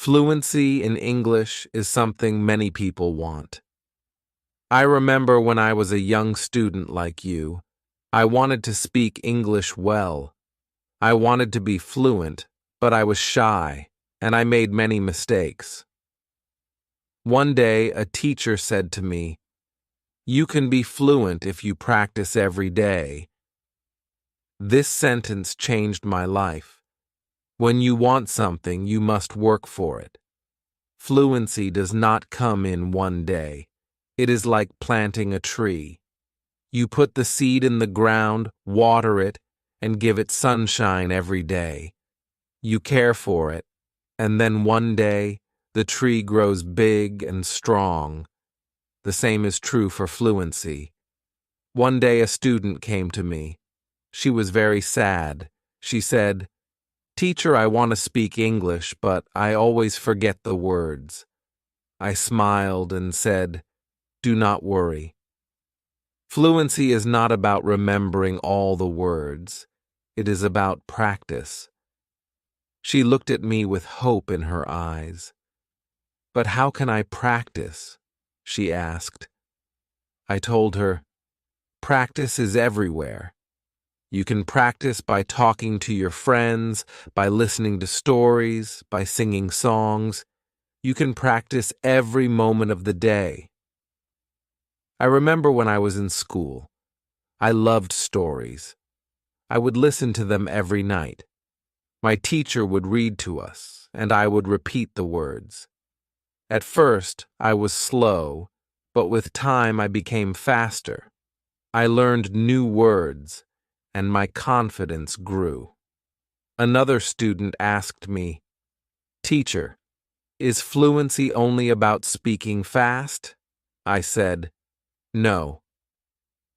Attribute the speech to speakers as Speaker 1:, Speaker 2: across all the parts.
Speaker 1: Fluency in English is something many people want. I remember when I was a young student like you, I wanted to speak English well. I wanted to be fluent, but I was shy, and I made many mistakes. One day, a teacher said to me, "You can be fluent if you practice every day." This sentence changed my life. When you want something, you must work for it. Fluency does not come in one day. It is like planting a tree. You put the seed in the ground, water it, and give it sunshine every day. You care for it, and then one day, the tree grows big and strong. The same is true for fluency. One day a student came to me. She was very sad. She said, "Teacher, I want to speak English, but I always forget the words." I smiled and said, "Do not worry. Fluency is not about remembering all the words. It is about practice." She looked at me with hope in her eyes. "But how can I practice?" she asked. I told her, "Practice is everywhere. You can practice by talking to your friends, by listening to stories, by singing songs. You can practice every moment of the day." I remember when I was in school. I loved stories. I would listen to them every night. My teacher would read to us, and I would repeat the words. At first, I was slow, but with time I became faster. I learned new words, and my confidence grew. Another student asked me, "Teacher, is fluency only about speaking fast?" I said, "No.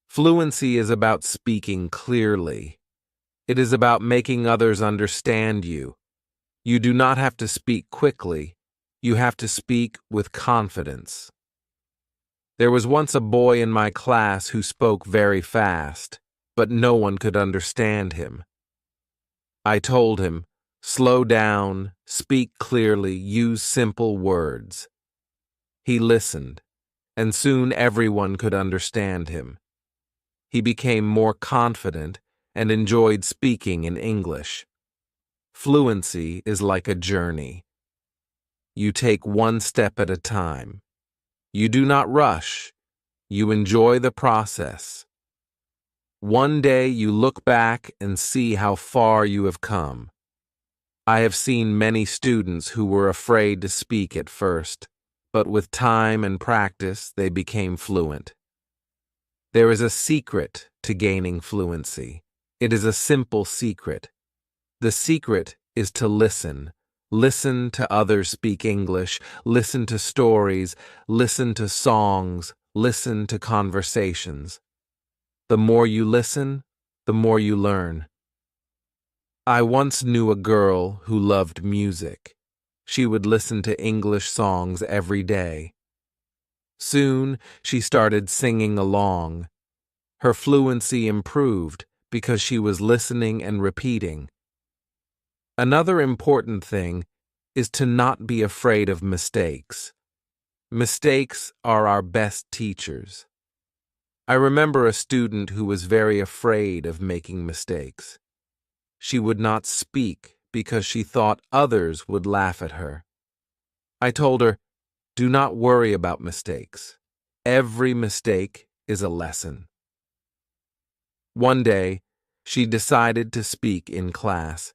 Speaker 1: Fluency is about speaking clearly. It is about making others understand you. You do not have to speak quickly. You have to speak with confidence." There was once a boy in my class who spoke very fast, but no one could understand him. I told him, "Slow down, speak clearly, use simple words." He listened, and soon everyone could understand him. He became more confident and enjoyed speaking in English. Fluency is like a journey. You take one step at a time. You do not rush. You enjoy the process. One day you look back and see how far you have come. I have seen many students who were afraid to speak at first, but with time and practice they became fluent. There is a secret to gaining fluency. It is a simple secret. The secret is to listen. Listen to others speak English. Listen to stories. Listen to songs. Listen to conversations. The more you listen, the more you learn. I once knew a girl who loved music. She would listen to English songs every day. Soon, she started singing along. Her fluency improved because she was listening and repeating. Another important thing is to not be afraid of mistakes. Mistakes are our best teachers. I remember a student who was very afraid of making mistakes. She would not speak because she thought others would laugh at her. I told her, "Do not worry about mistakes. Every mistake is a lesson." One day, she decided to speak in class.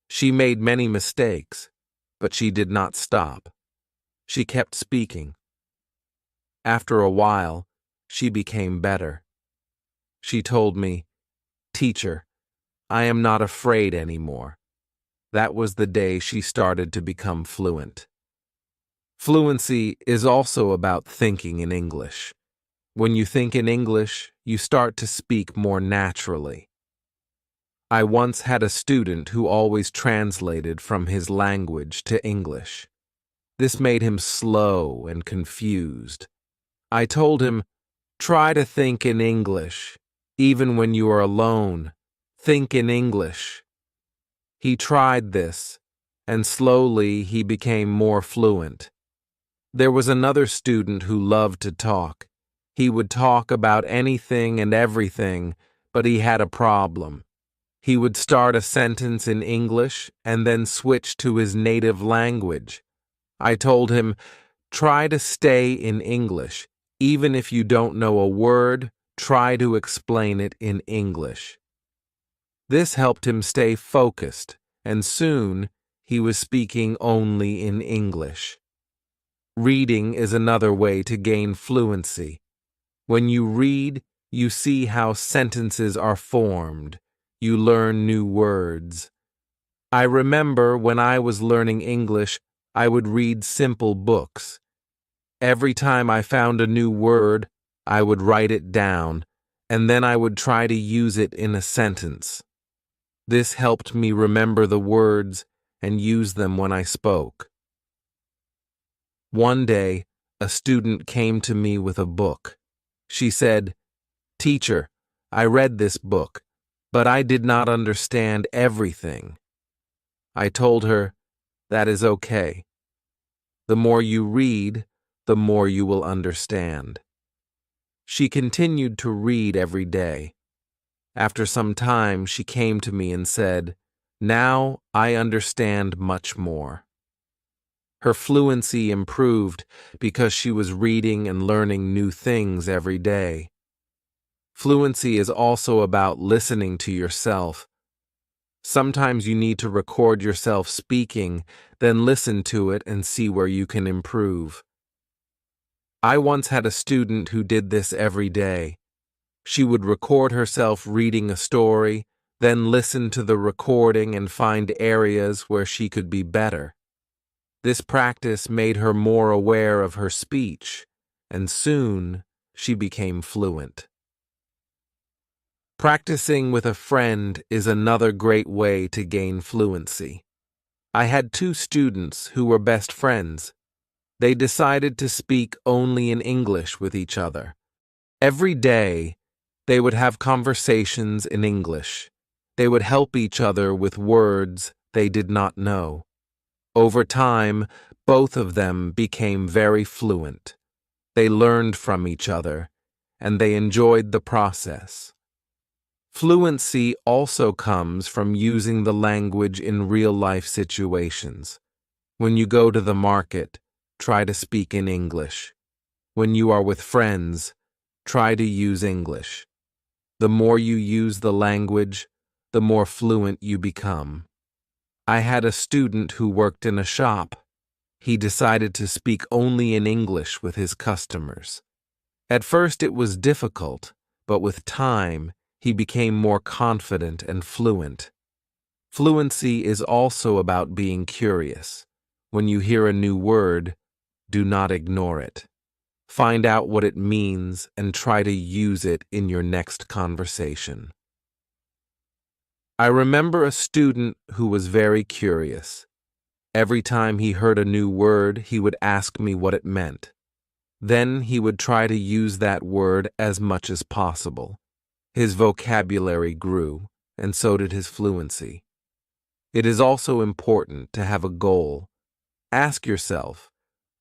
Speaker 1: She made many mistakes, but she did not stop. She kept speaking. After a while, she became better. She told me, "Teacher, I am not afraid anymore." That was the day she started to become fluent. Fluency is also about thinking in English. When you think in English, you start to speak more naturally. I once had a student who always translated from his language to English. This made him slow and confused. I told him, "Try to think in English. Even when you are alone, think in English." He tried this, and slowly he became more fluent. There was another student who loved to talk. He would talk about anything and everything, but he had a problem. He would start a sentence in English and then switch to his native language. I told him, try to stay in English. Even if you don't know a word, try to explain it in English. This helped him stay focused, and soon he was speaking only in English. Reading is another way to gain fluency. When you read, you see how sentences are formed. You learn new words. I remember when I was learning English, I would read simple books. Every time I found a new word, I would write it down, and then I would try to use it in a sentence. This helped me remember the words and use them when I spoke. One day, a student came to me with a book. She said, "Teacher, I read this book, but I did not understand everything." I told her, "That is okay. The more you read, the more you will understand." She continued to read every day. After some time, she came to me and said, "Now I understand much more." Her fluency improved because she was reading and learning new things every day. Fluency is also about listening to yourself. Sometimes you need to record yourself speaking, then listen to it and see where you can improve. I once had a student who did this every day. She would record herself reading a story, then listen to the recording and find areas where she could be better. This practice made her more aware of her speech, and soon she became fluent. Practicing with a friend is another great way to gain fluency. I had two students who were best friends. They decided to speak only in English with each other. Every day, they would have conversations in English. They would help each other with words they did not know. Over time, both of them became very fluent. They learned from each other, and they enjoyed the process. Fluency also comes from using the language in real-life situations. When you go to the market, try to speak in English. When you are with friends, try to use English. The more you use the language, the more fluent you become. I had a student who worked in a shop. He decided to speak only in English with his customers. At first it was difficult, but with time, he became more confident and fluent. Fluency is also about being curious. When you hear a new word, do not ignore it. Find out what it means and try to use it in your next conversation. I remember a student who was very curious. Every time he heard a new word, he would ask me what it meant. Then he would try to use that word as much as possible. His vocabulary grew, and so did his fluency. It is also important to have a goal. Ask yourself,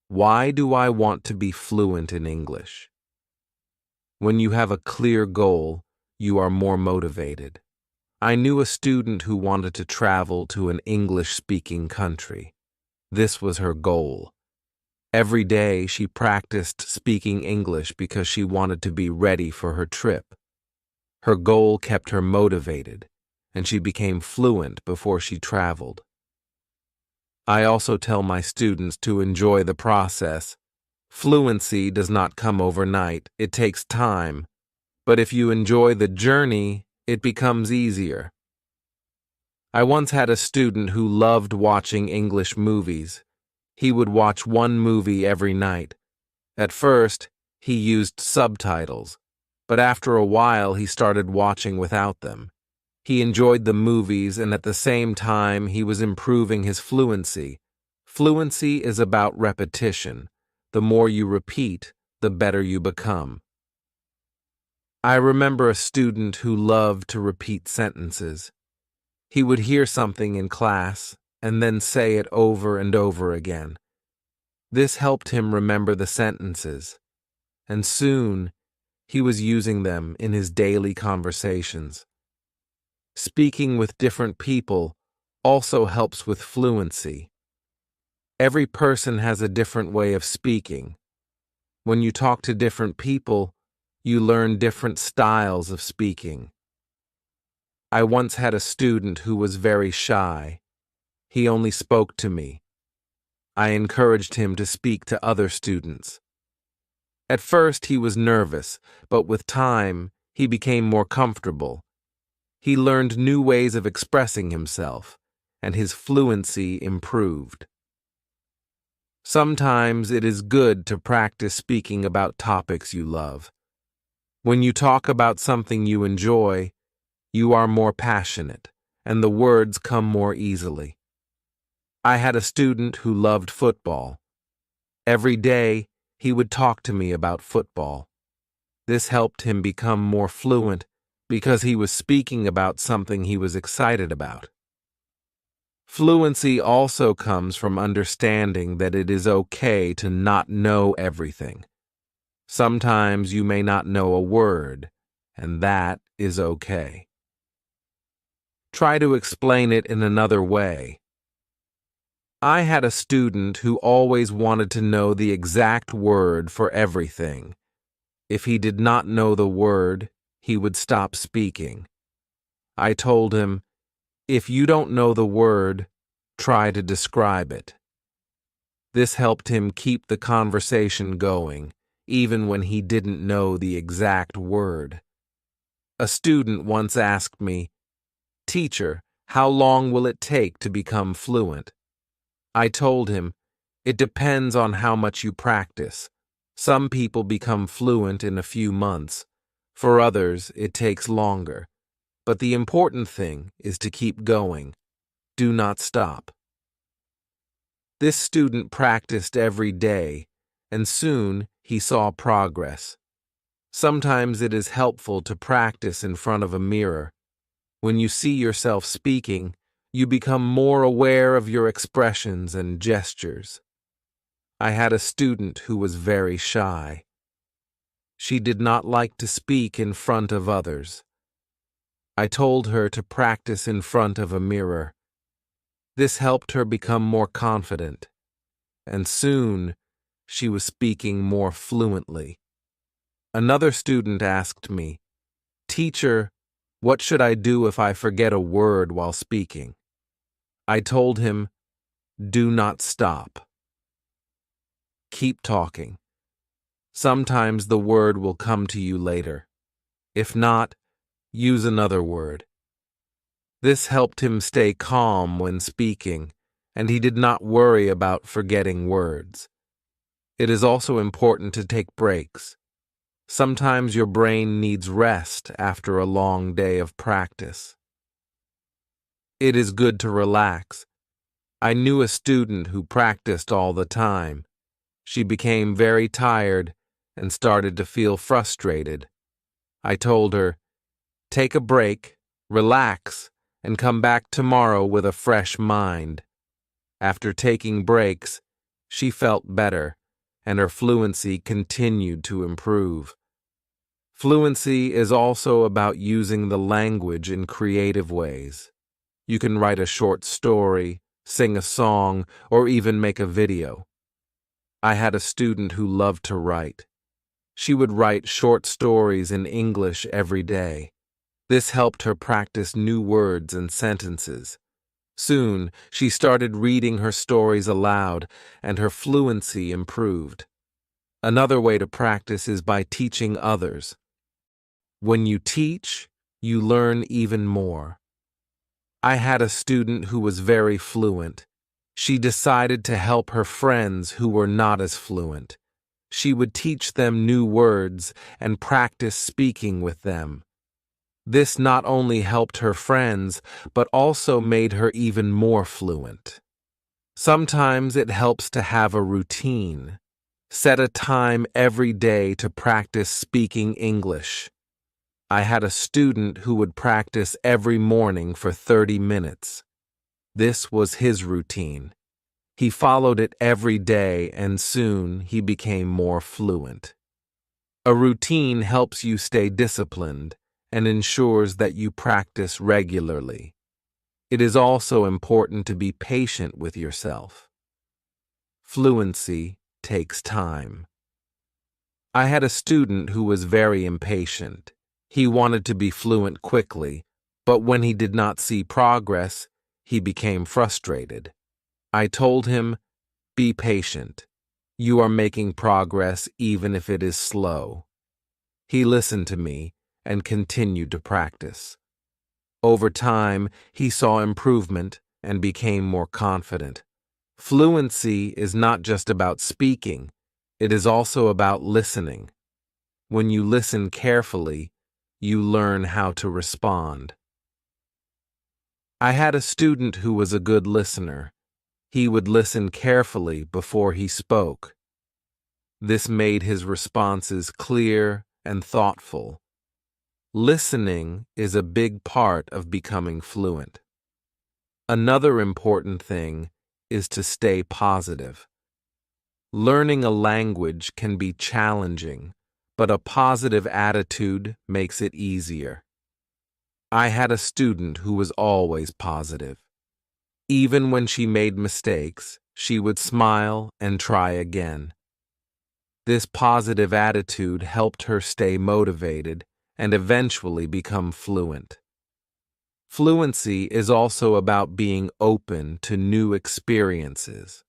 Speaker 1: why do I want to be fluent in English? When you have a clear goal, you are more motivated. I knew a student who wanted to travel to an English-speaking country. This was her goal. Every day she practiced speaking English because she wanted to be ready for her trip. Her goal kept her motivated, and she became fluent before she traveled. I also tell my students to enjoy the process. Fluency does not come overnight, it takes time. But if you enjoy the journey, it becomes easier. I once had a student who loved watching English movies. He would watch one movie every night. At first, he used subtitles, but after a while he started watching without them. He enjoyed the movies, and at the same time he was improving his fluency. Fluency is about repetition. The more you repeat, the better you become. I remember a student who loved to repeat sentences. He would hear something in class, and then say it over and over again. This helped him remember the sentences, and soon he was using them in his daily conversations. Speaking with different people also helps with fluency. Every person has a different way of speaking. When you talk to different people, you learn different styles of speaking. I once had a student who was very shy. He only spoke to me. I encouraged him to speak to other students. At first he was nervous, but with time he became more comfortable. He learned new ways of expressing himself, and his fluency improved. Sometimes it is good to practice speaking about topics you love. When you talk about something you enjoy, you are more passionate, and the words come more easily. I had a student who loved football. Every day, he would talk to me about football. This helped him become more fluent because he was speaking about something he was excited about. Fluency also comes from understanding that it is okay to not know everything. Sometimes you may not know a word, and that is okay. Try to explain it in another way. I had a student who always wanted to know the exact word for everything. If he did not know the word, he would stop speaking. I told him, if you don't know the word, try to describe it. This helped him keep the conversation going, even when he didn't know the exact word. A student once asked me, "Teacher, how long will it take to become fluent?" I told him, it depends on how much you practice. Some people become fluent in a few months. For others, it takes longer. But the important thing is to keep going. Do not stop. This student practiced every day, and soon he saw progress. Sometimes it is helpful to practice in front of a mirror. When you see yourself speaking, you become more aware of your expressions and gestures. I had a student who was very shy. She did not like to speak in front of others. I told her to practice in front of a mirror. This helped her become more confident, and soon she was speaking more fluently. Another student asked me, "Teacher, what should I do if I forget a word while speaking?" I told him, do not stop. Keep talking. Sometimes the word will come to you later. If not, use another word. This helped him stay calm when speaking, and he did not worry about forgetting words. It is also important to take breaks. Sometimes your brain needs rest after a long day of practice. It is good to relax. I knew a student who practiced all the time. She became very tired and started to feel frustrated. I told her, take a break, relax, and come back tomorrow with a fresh mind. After taking breaks, she felt better, and her fluency continued to improve. Fluency is also about using the language in creative ways. You can write a short story, sing a song, or even make a video. I had a student who loved to write. She would write short stories in English every day. This helped her practice new words and sentences. Soon, she started reading her stories aloud, and her fluency improved. Another way to practice is by teaching others. When you teach, you learn even more. I had a student who was very fluent. She decided to help her friends who were not as fluent. She would teach them new words and practice speaking with them. This not only helped her friends, but also made her even more fluent. Sometimes it helps to have a routine. Set a time every day to practice speaking English. I had a student who would practice every morning for 30 minutes. This was his routine. He followed it every day, and soon he became more fluent. A routine helps you stay disciplined and ensures that you practice regularly. It is also important to be patient with yourself. Fluency takes time. I had a student who was very impatient. He wanted to be fluent quickly, but when he did not see progress, he became frustrated. I told him, "Be patient. You are making progress even if it is slow." He listened to me and continued to practice. Over time, he saw improvement and became more confident. Fluency is not just about speaking, it is also about listening. When you listen carefully, you learn how to respond. I had a student who was a good listener. He would listen carefully before he spoke. This made his responses clear and thoughtful. Listening is a big part of becoming fluent. Another important thing is to stay positive. Learning a language can be challenging, but a positive attitude makes it easier. I had a student who was always positive. Even when she made mistakes, she would smile and try again. This positive attitude helped her stay motivated and eventually become fluent. Fluency is also about being open to new experiences.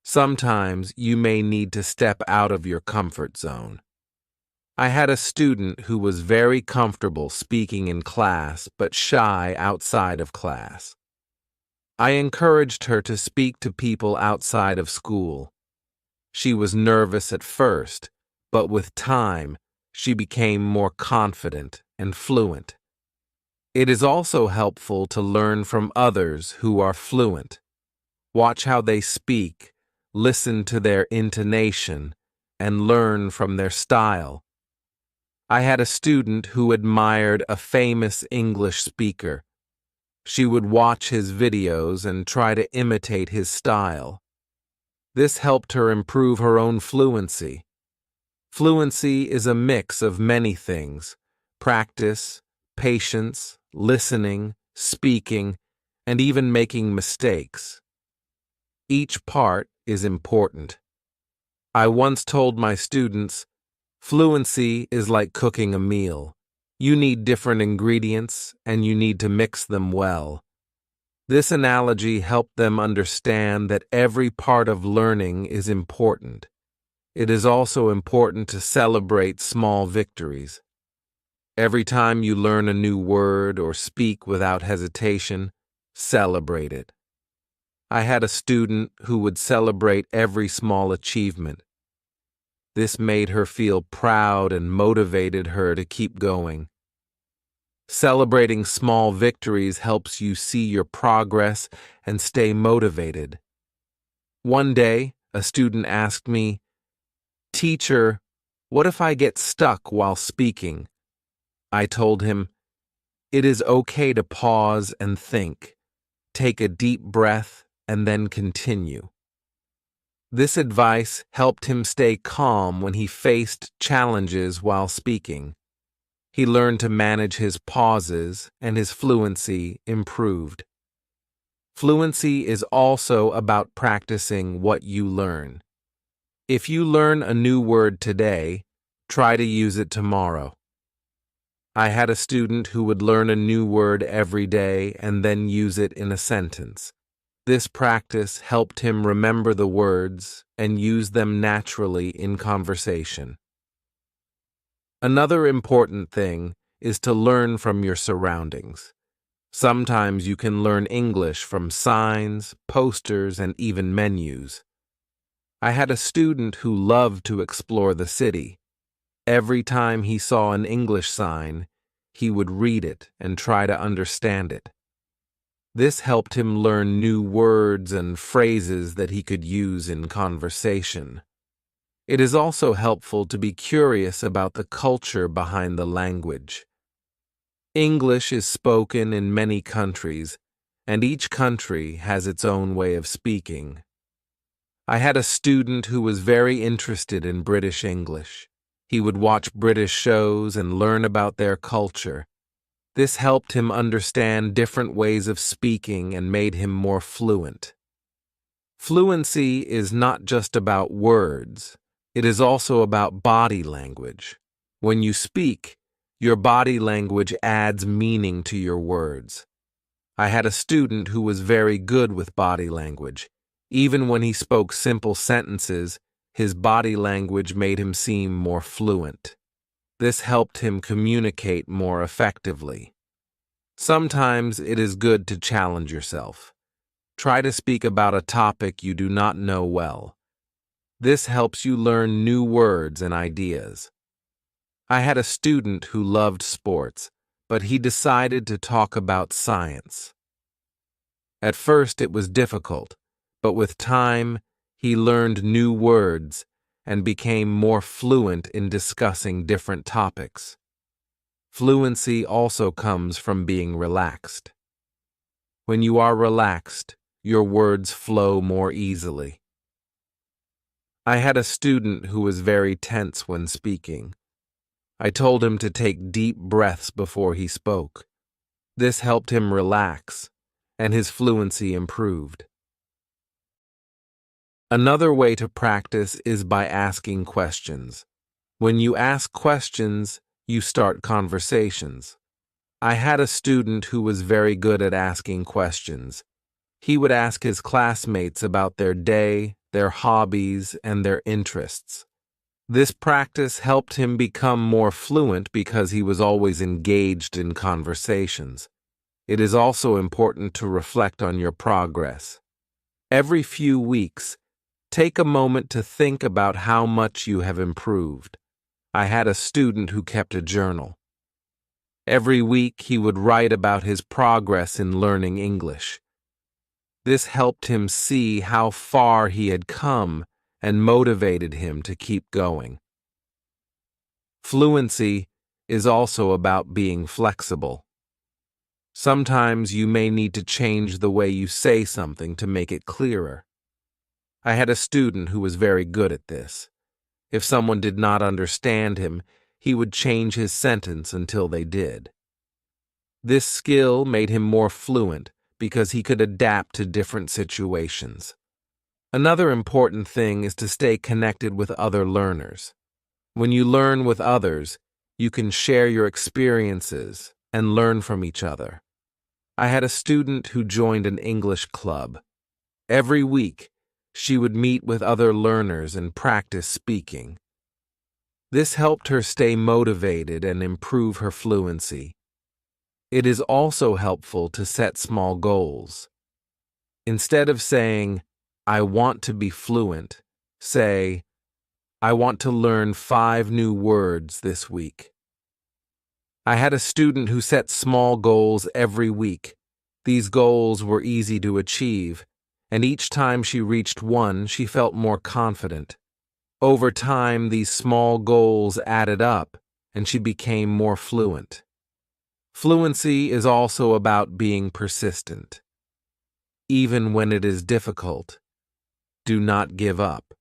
Speaker 1: Sometimes you may need to step out of your comfort zone. I had a student who was very comfortable speaking in class but shy outside of class. I encouraged her to speak to people outside of school. She was nervous at first, but with time, she became more confident and fluent. It is also helpful to learn from others who are fluent. Watch how they speak, listen to their intonation, and learn from their style. I had a student who admired a famous English speaker. She would watch his videos and try to imitate his style. This helped her improve her own fluency. Fluency is a mix of many things: practice, patience, listening, speaking, and even making mistakes. Each part is important. I once told my students, fluency is like cooking a meal. You need different ingredients, and you need to mix them well. This analogy helped them understand that every part of learning is important. It is also important to celebrate small victories. Every time you learn a new word or speak without hesitation, celebrate it. I had a student who would celebrate every small achievement. This made her feel proud and motivated her to keep going. Celebrating small victories helps you see your progress and stay motivated. One day, a student asked me, "Teacher, what if I get stuck while speaking?" I told him, "It is okay to pause and think. Take a deep breath and then continue." This advice helped him stay calm when he faced challenges while speaking. He learned to manage his pauses, and his fluency improved. Fluency is also about practicing what you learn. If you learn a new word today, try to use it tomorrow. I had a student who would learn a new word every day and then use it in a sentence. This practice helped him remember the words and use them naturally in conversation. Another important thing is to learn from your surroundings. Sometimes you can learn English from signs, posters, and even menus. I had a student who loved to explore the city. Every time he saw an English sign, he would read it and try to understand it. This helped him learn new words and phrases that he could use in conversation. It is also helpful to be curious about the culture behind the language. English is spoken in many countries, and each country has its own way of speaking. I had a student who was very interested in British English. He would watch British shows and learn about their culture. This helped him understand different ways of speaking and made him more fluent. Fluency is not just about words, it is also about body language. When you speak, your body language adds meaning to your words. I had a student who was very good with body language. Even when he spoke simple sentences, his body language made him seem more fluent. This helped him communicate more effectively. Sometimes it is good to challenge yourself. Try to speak about a topic you do not know well. This helps you learn new words and ideas. I had a student who loved sports, but he decided to talk about science. At first it was difficult, but with time, he learned new words and became more fluent in discussing different topics. Fluency also comes from being relaxed. When you are relaxed, your words flow more easily. I had a student who was very tense when speaking. I told him to take deep breaths before he spoke. This helped him relax, and his fluency improved. Another way to practice is by asking questions. When you ask questions, you start conversations. I had a student who was very good at asking questions. He would ask his classmates about their day, their hobbies, and their interests. This practice helped him become more fluent because he was always engaged in conversations. It is also important to reflect on your progress. Every few weeks, take a moment to think about how much you have improved. I had a student who kept a journal. Every week he would write about his progress in learning English. This helped him see how far he had come and motivated him to keep going. Fluency is also about being flexible. Sometimes you may need to change the way you say something to make it clearer. I had a student who was very good at this. If someone did not understand him, he would change his sentence until they did. This skill made him more fluent because he could adapt to different situations. Another important thing is to stay connected with other learners. When you learn with others, you can share your experiences and learn from each other. I had a student who joined an English club. Every week, she would meet with other learners and practice speaking. This helped her stay motivated and improve her fluency. It is also helpful to set small goals. Instead of saying, "I want to be fluent," say, "I want to learn 5 new words this week." I had a student who set small goals every week. These goals were easy to achieve, and each time she reached one, she felt more confident. Over time, these small goals added up, and she became more fluent. Fluency is also about being persistent. Even when it is difficult, do not give up.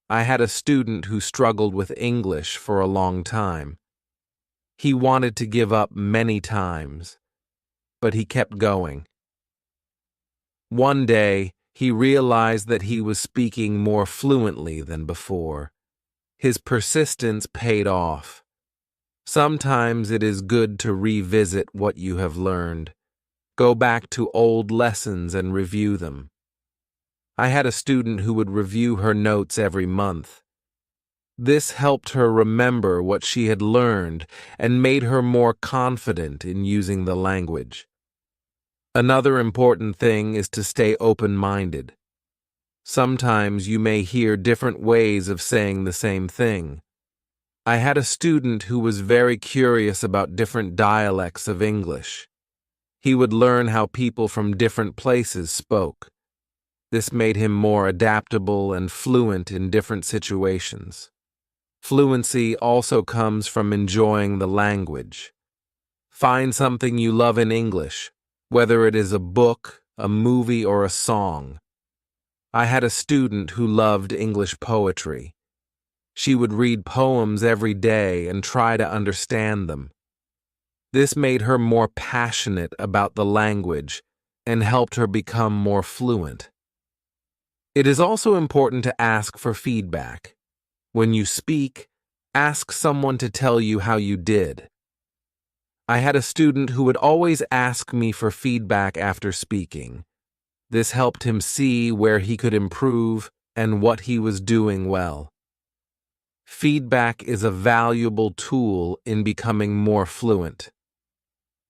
Speaker 1: I had a student who struggled with English for a long time. He wanted to give up many times, but he kept going. One day, he realized that he was speaking more fluently than before. His persistence paid off. Sometimes it is good to revisit what you have learned. Go back to old lessons and review them. I had a student who would review her notes every month. This helped her remember what she had learned and made her more confident in using the language. Another important thing is to stay open-minded. Sometimes you may hear different ways of saying the same thing. I had a student who was very curious about different dialects of English. He would learn how people from different places spoke. This made him more adaptable and fluent in different situations. Fluency also comes from enjoying the language. Find something you love in English, whether it is a book, a movie, or a song. I had a student who loved English poetry. She would read poems every day and try to understand them. This made her more passionate about the language and helped her become more fluent. It is also important to ask for feedback. When you speak, ask someone to tell you how you did. I had a student who would always ask me for feedback after speaking. This helped him see where he could improve and what he was doing well. Feedback is a valuable tool in becoming more fluent.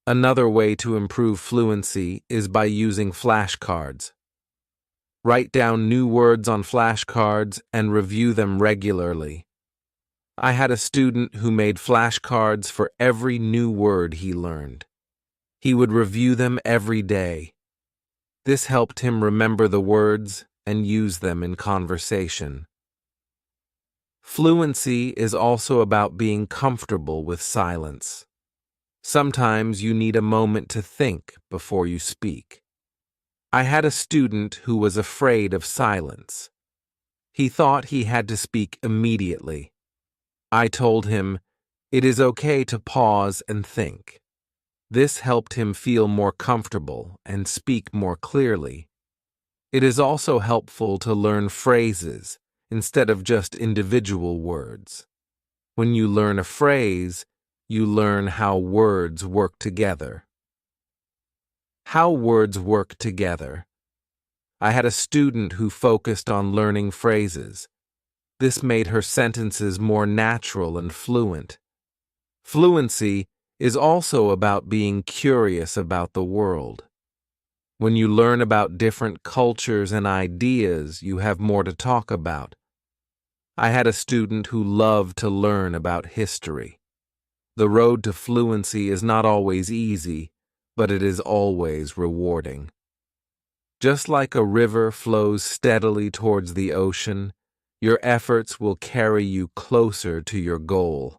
Speaker 1: Another way to improve fluency is by using flashcards. Write down new words on flashcards and review them regularly. I had a student who made flashcards for every new word he learned. He would review them every day. This helped him remember the words and use them in conversation. Fluency is also about being comfortable with silence. Sometimes you need a moment to think before you speak. I had a student who was afraid of silence. He thought he had to speak immediately. I told him, it is okay to pause and think. This helped him feel more comfortable and speak more clearly. It is also helpful to learn phrases instead of just individual words. When you learn a phrase, you learn how words work together. How words work together. I had a student who focused on learning phrases. This made her sentences more natural and fluent. Fluency is also about being curious about the world. When you learn about different cultures and ideas, you have more to talk about. I had a student who loved to learn about history. The road to fluency is not always easy, but it is always rewarding. Just like a river flows steadily towards the ocean, your efforts will carry you closer to your goal.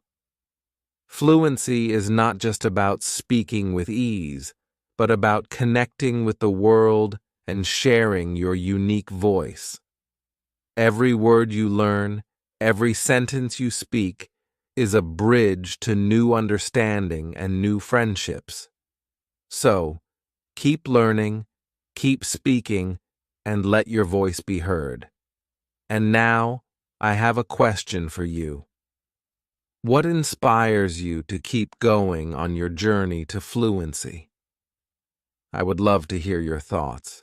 Speaker 1: Fluency is not just about speaking with ease, but about connecting with the world and sharing your unique voice. Every word you learn, every sentence you speak, is a bridge to new understanding and new friendships. So, keep learning, keep speaking, and let your voice be heard. And now, I have a question for you. What inspires you to keep going on your journey to fluency? I would love to hear your thoughts.